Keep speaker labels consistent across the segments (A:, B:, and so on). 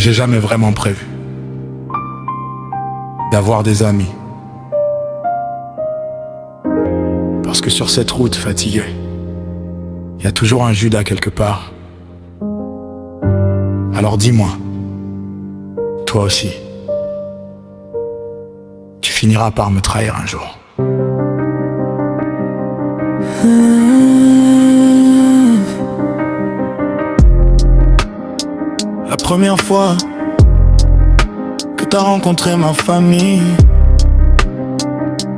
A: j'ai jamais vraiment prévu d'avoir des amis. Parce que sur cette route fatiguée, il y a toujours un Judas quelque part. Alors dis-moi, toi aussi, tu finiras par me trahir un jour. La première fois que t'as rencontré ma famille,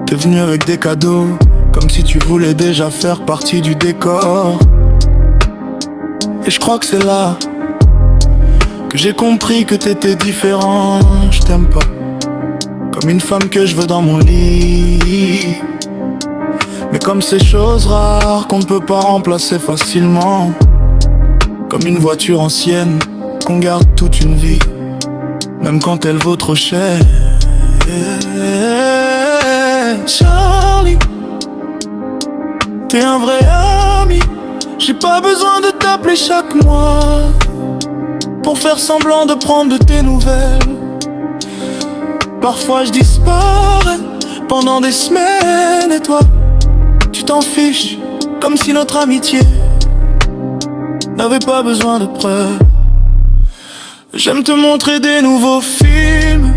A: t'es venu avec des cadeaux, comme si tu voulais déjà faire partie du décor. Et je crois que c'est là que j'ai compris que t'étais différent. Je t'aime pas comme une femme que je veux dans mon lit, mais comme ces choses rares qu'on ne peut pas remplacer facilement, comme une voiture ancienne qu'on garde toute une vie, même quand elle vaut trop cher. Charlie, t'es un vrai ami. J'ai pas besoin de t'appeler chaque mois pour faire semblant de prendre de tes nouvelles. Parfois je disparais pendant des semaines et toi, tu t'en fiches, comme si notre amitié n'avait pas besoin de preuves. J'aime te montrer des nouveaux films,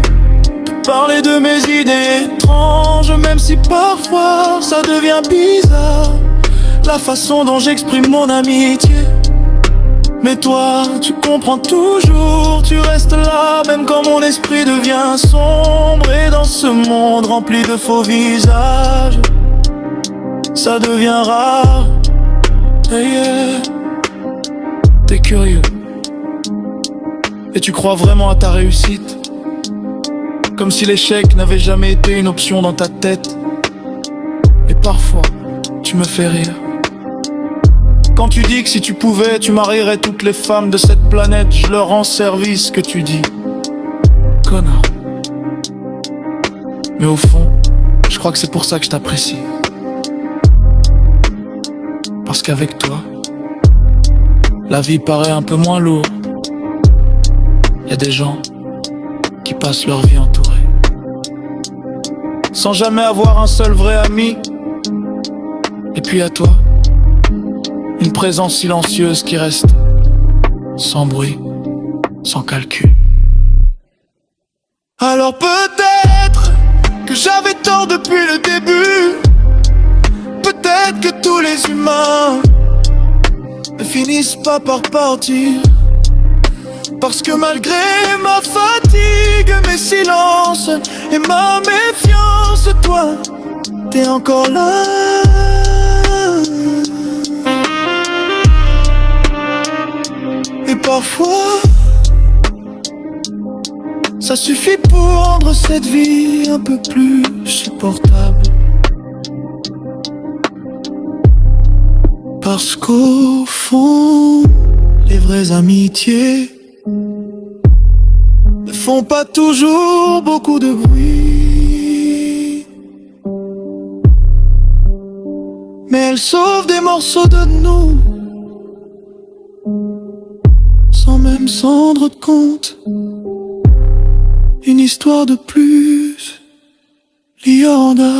A: te parler de mes idées étranges, même si parfois ça devient bizarre, la façon dont j'exprime mon amitié. Mais toi, tu comprends toujours, tu restes là, même quand mon esprit devient sombre. Et dans ce monde rempli de faux visages, ça devient rare. Hey, yeah. T'es curieux et tu crois vraiment à ta réussite, comme si l'échec n'avait jamais été une option dans ta tête. Et parfois, tu me fais rire quand tu dis que si tu pouvais, tu marierais toutes les femmes de cette planète. Je leur rends service, que tu dis, connard. Mais au fond, je crois que c'est pour ça que je t'apprécie. Parce qu'avec toi, la vie paraît un peu moins lourde. Y a des gens qui passent leur vie entourés, sans jamais avoir un seul vrai ami. Et puis à toi, une présence silencieuse qui reste sans bruit, sans calcul. Alors peut-être que j'avais tort depuis le début. Peut-être que tous les humains ne finissent pas par partir, parce que malgré ma fatigue, mes silences et ma méfiance, toi, t'es encore là. Et parfois, ça suffit pour rendre cette vie un peu plus supportable. Parce qu'au fond, les vraies amitiés ne font pas toujours beaucoup de bruit, mais elles sauvent des morceaux de nous, sans même s'en rendre compte. Une histoire de plus, Lianda.